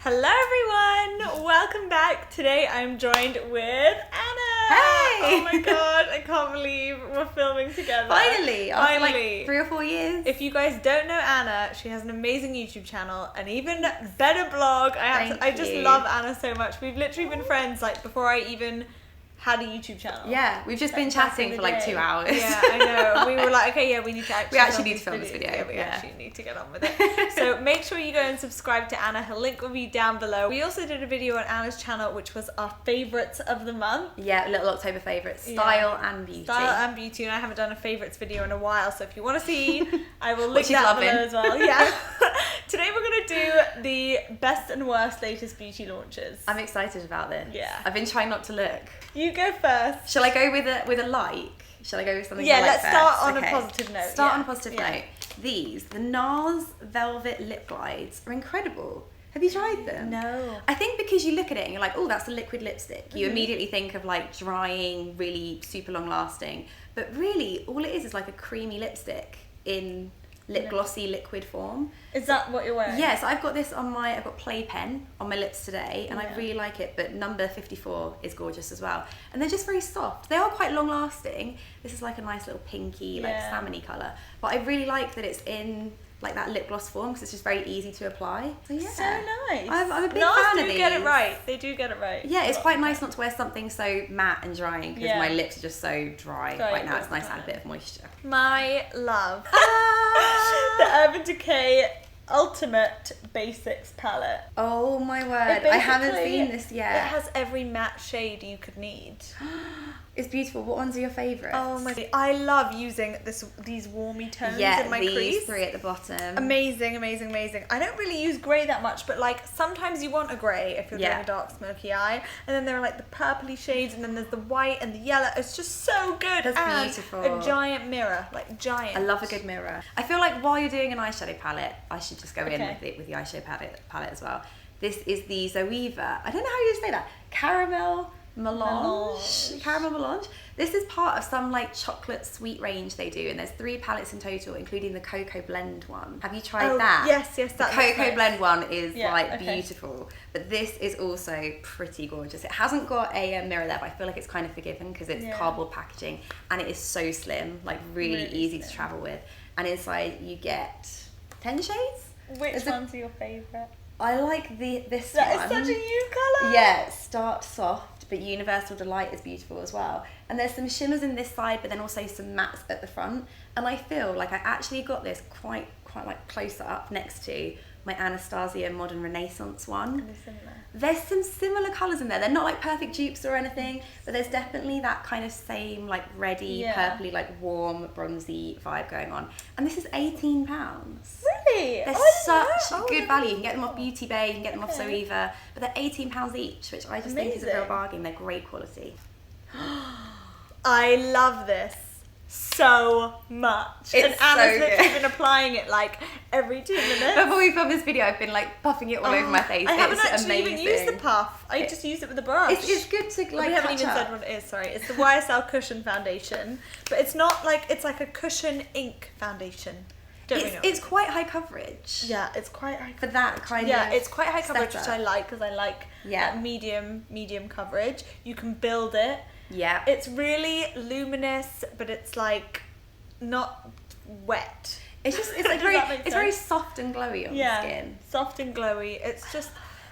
Hello everyone! Welcome back. Today I'm joined with Anna! Hey! Oh my god, I can't believe we're filming together. Finally! After like 3 or 4 years. If you guys don't know Anna, she has an amazing YouTube channel, an even better blog. I just love Anna so much. We've literally been friends like before I even had a YouTube channel. Yeah, we've just been chatting for like 2 hours. Yeah, I know. We were like, okay, yeah, we need to actually need to film this video. Yeah, we actually need to get on with it. So make sure you go and subscribe to Anna. Her link will be down below. We also did a video on Anna's channel, which was our favourites of the month. Yeah, little October favourites. Style and beauty. Style and beauty, and I haven't done a favourites video in a while, so if you want to see, I will link that below as well. Yeah. Today we're going to do the best and worst latest beauty launches. I'm excited about this. Yeah. I've been trying not to look. You go first. Shall I go with a like? Shall I go with something? Yeah, like let's first? start on a positive note. Start on a positive note. The Nars Velvet Lip Glides are incredible. Have you tried them? No. I think because you look at it and you're like, oh, that's a liquid lipstick. You immediately think of like drying, really super long lasting. But really, all it is like a creamy lipstick in glossy liquid form. Is that what you're wearing? Yes, I've got this on I've got Playpen on my lips today, and I really like it, but number 54 is gorgeous as well. And they're just very soft. They are quite long lasting. This is like a nice little pinky, like salmony colour. But I really like that it's in like that lip gloss form because it's just very easy to apply. So yeah. So nice. I'm a big Nars fan of do these. get it right. They do get it right. Yeah, it's quite nice not to wear something so matte and drying because my lips are just so dry right now. It's nice to add a bit of moisture. My love. The Urban Decay Ultimate Basics palette. Oh my word, I haven't seen this yet. It has every matte shade you could need. It's beautiful. What ones are your favourites? Oh my god, I love using these warmy tones in my crease. These 3 at the bottom. Amazing, amazing, amazing. I don't really use grey that much, but like sometimes you want a grey if you're doing a dark smoky eye. And then there are like the purpley shades, and then there's the white and the yellow. It's just so good. That's beautiful. A giant mirror, like giant. I love a good mirror. I feel like while you're doing an eyeshadow palette, I should just go in with the eyeshadow palette as well. This is the Zoeva. I don't know how you say that. Caramel Melange. Caramel Melange. This is part of some like chocolate sweet range they do, and there's 3 palettes in total, including the Cocoa Blend one. Have you tried that? Yes, that the Cocoa Blend one is beautiful. Beautiful, but this is also pretty gorgeous. It hasn't got a mirror there, but I feel like it's kind of forgiven because it's cardboard packaging, and it is so slim, like really easy to travel with. And inside you get 10 shades. Which one's your favourite? I like this one. That is such a nude colour. Yeah, Start Soft, but Universal Delight is beautiful as well. And there's some shimmers in this side, but then also some mattes at the front. And I feel like I actually got this quite like close up next to my Anastasia Modern Renaissance one. There's some similar colours in there. They're not like perfect dupes or anything, but there's definitely that kind of same like reddy, purpley, like warm, bronzy vibe going on. And this is £18. Really? They're such good value. You can get them off Beauty Bay, you can get them off Zoeva, but they're £18 each, which I just think is a real bargain. They're great quality. I love this so much. It's and Anna's so literally been applying it like every 2 minutes. Before we filmed this video, I've been like puffing it all over my face. I haven't actually amazing. even used the puff. I just used it with the brush. It's good to like we haven't even said what it is, sorry. It's the YSL Cushion Foundation. But it's not like, it's like a cushion ink foundation. It's quite high coverage. Yeah, it's quite high coverage. For that kind of Yeah, it's quite high coverage, setup. which I like because I like that medium coverage. You can build it. Yeah. It's really luminous, but it's like not wet. It's just it's very soft and glowy on the skin. Soft and glowy. It's just,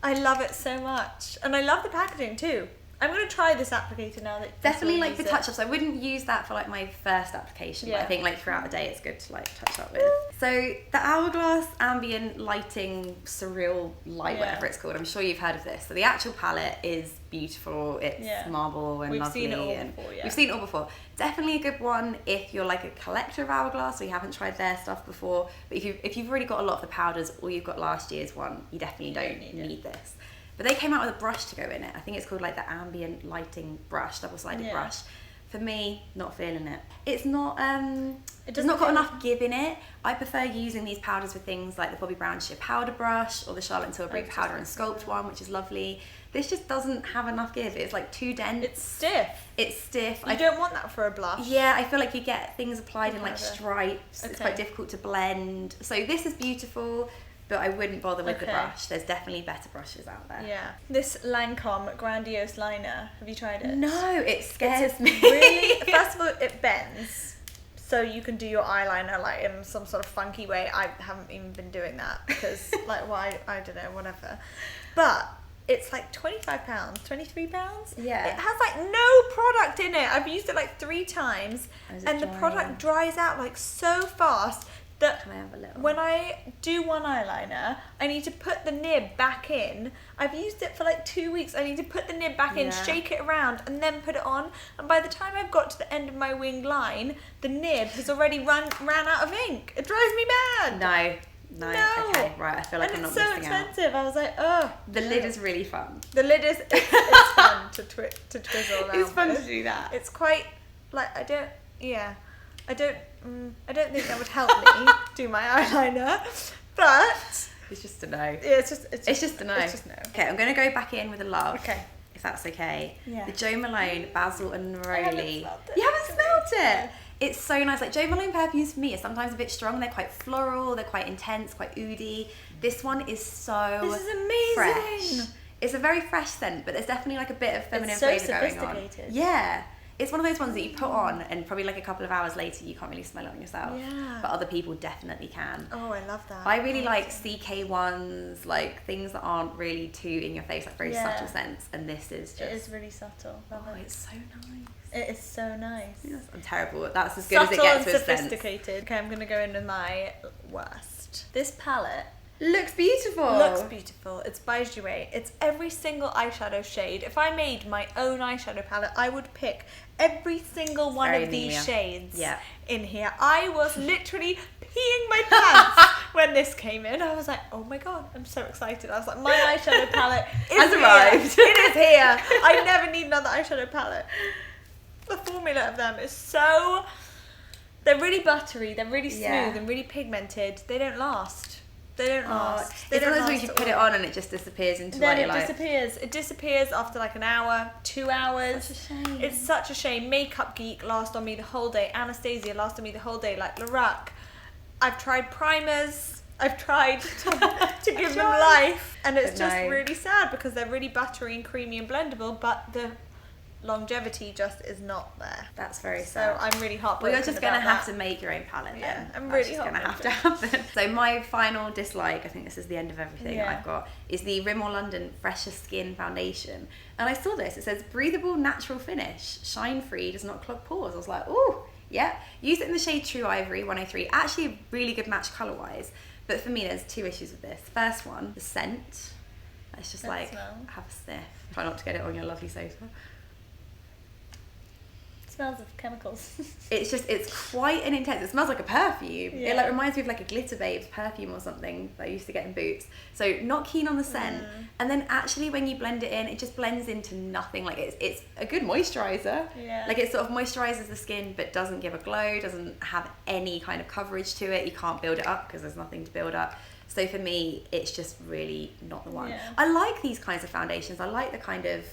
I love it so much, and I love the packaging too. I'm going to try this applicator now that definitely like for touch-ups. I wouldn't use that for like my first application, but I think like throughout the day it's good to like touch up with. So the Hourglass Ambient Lighting Surreal Light, whatever it's called. I'm sure you've heard of this. So the actual palette is beautiful. It's marble and lovely. We've seen it all before, We've seen it all before. Definitely a good one if you're like a collector of Hourglass or you haven't tried their stuff before. But if you've already got a lot of the powders or you've got last year's one, you definitely don't need this. But they came out with a brush to go in it. I think it's called like the Ambient Lighting Brush, double-sided brush. For me, not feeling it. It's not, it's not got enough give in it. I prefer using these powders with things like the Bobbi Brown Sheer Powder Brush or the Charlotte Tilbury Powder and Sculpt one, which is lovely. This just doesn't have enough give. It's like too dense. It's stiff. It's stiff. You don't want that for a blush. Yeah, I feel like you get things applied in like stripes. It's quite difficult to blend. So this is beautiful. but I wouldn't bother with the brush. There's definitely better brushes out there. Yeah. This Lancome Grandiose liner, have you tried it? No, it scares me. Really, first of all, it bends. So you can do your eyeliner like in some sort of funky way. I haven't even been doing that because like why, I don't know, whatever. But it's like £25, £23. Yeah. It has like no product in it. I've used it like 3 times and the product dries out like so fast that Can I have a little? when I do one eyeliner, I need to put the nib back in. I've used it for like 2 weeks. I need to put the nib back in, shake it around, and then put it on. And by the time I've got to the end of my winged line, the nib has already ran out of ink. It drives me mad. No. Okay, right. I feel like I'm not missing out. And it's so expensive. I was like, oh. The lid is really fun. The lid is it's fun to twizzle around. It's fun with. to do that. It's quite like I don't think that would help me do my eyeliner, but It's just a no. yeah, it's just a no. It's just no. Okay, I'm going to go back in with a love. Okay. If that's okay. Yeah. The Jo Malone Basil and Neroli. smelled it. You haven't smelled it? It's so nice. Like Jo Malone perfumes for me are sometimes a bit strong. They're quite floral. They're quite intense, quite oody. This one is so This is amazing. fresh. It's a very fresh scent, but there's definitely like a bit of feminine so flavour going on. sophisticated. Yeah. It's one of those ones that you put on and probably like a couple of hours later you can't really smell it on yourself. Yeah. But other people definitely can. Oh, I love that. I really like CK ones, like things that aren't really too in your face, like very subtle scents. And this is just... It is really subtle. Love Oh, it. it's so nice. It is so nice. Yes, I'm terrible. That's as good Subtle as it gets and with scents. sophisticated. Okay, I'm gonna go in with my worst. This palette Looks beautiful. looks beautiful. It's by Jouer. It's every single eyeshadow shade. If I made my own eyeshadow palette, I would pick every single one very of these Amelia. shades Yeah. in here. I was literally peeing my pants when this came in. I was like, oh my god, I'm so excited. I was like, my eyeshadow palette Has here. arrived. It is here. I never need another eyeshadow palette. The formula of them is so... They're really buttery, they're really smooth and really pigmented. They don't last. They don't last. They It's one don't of those things last you at put it all. on and it just disappears into Then like it your life. disappears. It disappears after like an hour, 2 hours. Such a shame. It's such a shame. Makeup Geek lasts on me the whole day. Anastasia lasts on me the whole day. Like Lorac. I've tried primers. I've tried to give them life. And it's But just no. really sad because they're really buttery and creamy and blendable, but the longevity just is not there. That's very So sad. I'm really Well, heartbroken. you're just going to about have that. to make your own palette then. Yeah, I'm That's really just going to have to heartbroken. happen. So my final dislike, I think this is the end of everything Yeah. I've got, is the Rimmel London Freshest Skin Foundation. And I saw this, it says breathable natural finish, shine free, does not clog pores. I was like, ooh, yeah. Use it in the shade True Ivory 103. Actually a really good match colour wise. But for me there's 2 issues with this. First one, the scent. Let's just Let's like smell. have a sniff. Try not to get it on your lovely sofa. It smells of chemicals. It's quite an intense, it smells like a perfume. Yeah. It like reminds me of like a Glitter Babes perfume or something that I used to get in Boots. So not keen on the scent. And then actually when you blend it in, it just blends into nothing. Like it's a good moisturiser. Yeah. Like it sort of moisturises the skin but doesn't give a glow, doesn't have any kind of coverage to it. You can't build it up because there's nothing to build up. So for me, it's just really not the one. Yeah. I like these kinds of foundations. I like the kind of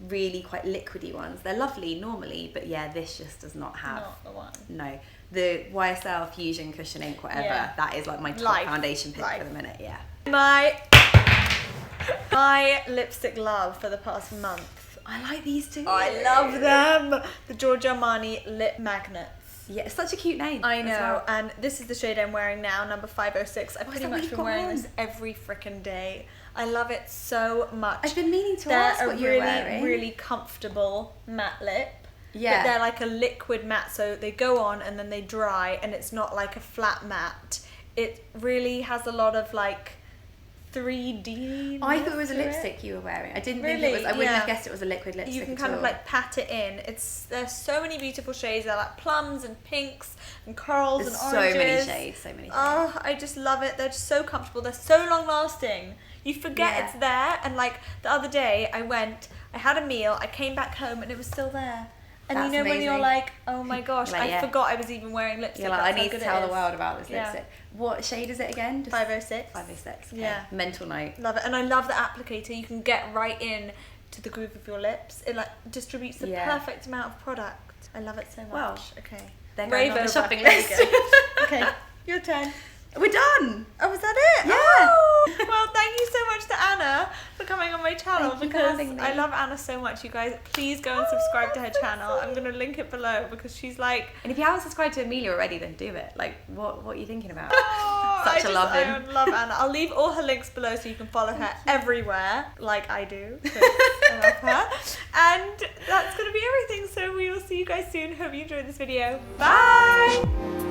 really quite liquidy ones. They're lovely normally, but yeah, this just does not have. Not the one. No, the YSL Fusion Cushion Ink, whatever. Yeah. That is like my top Life. foundation pick Life. for the minute. Yeah. My lipstick love for the past month. I like these too. I love them. The Giorgio Armani lip magnets. Yeah, it's such a cute name. I as know, well. and this is the shade I'm wearing now, number 506. I've Oh, is pretty that what much you've been got wearing on? this every freaking day. I love it so much. I've been meaning to They're ask a what you're really, wearing. really comfortable matte lip. Yeah. But they're like a liquid matte, so they go on and then they dry, and it's not like a flat matte. It really has a lot of like 3D. I thought it was a to it. lipstick you were wearing. I didn't think Really? it was. I wouldn't Yeah. have guessed it was a liquid lipstick. You can at kind of all. like pat it in. There's so many beautiful shades. They're like plums and pinks and corals There's and so oranges. many shades. So many shades. Oh, I just love it. They're just so comfortable. They're so long lasting. You forget Yeah. it's there. And like the other day, I had a meal, I came back home and it was still there. And That's you know when you're amazing. like, oh my gosh, Like, I yeah. forgot I was even wearing lipstick. You're like, I That's how need to good tell it the is. world about this Yeah. lipstick. What shade is it again? Just 506. 506. Okay. Yeah. Mental note. Love it. And I love the applicator. You can get right in to the groove of your lips. It like distributes the Yeah. perfect amount of product. I love it so much. Well, okay. They're going on the over. shopping There you list. go. Okay, your turn. We're done. Oh, was that it? Yeah. Oh. Well, thank you so much to Anna for coming on my channel Thank you for because having me. I love Anna so much. You guys, please go and subscribe to her channel. I'm gonna link it below because she's like. And if you haven't subscribed to Amelia already, then do it. Like, what are you thinking about? Oh, Such a love I love Anna. I'll leave all her links below so you can follow her everywhere, like I do. 'Cause I love her. And that's gonna be everything. So we will see you guys soon. Hope you enjoyed this video. Bye.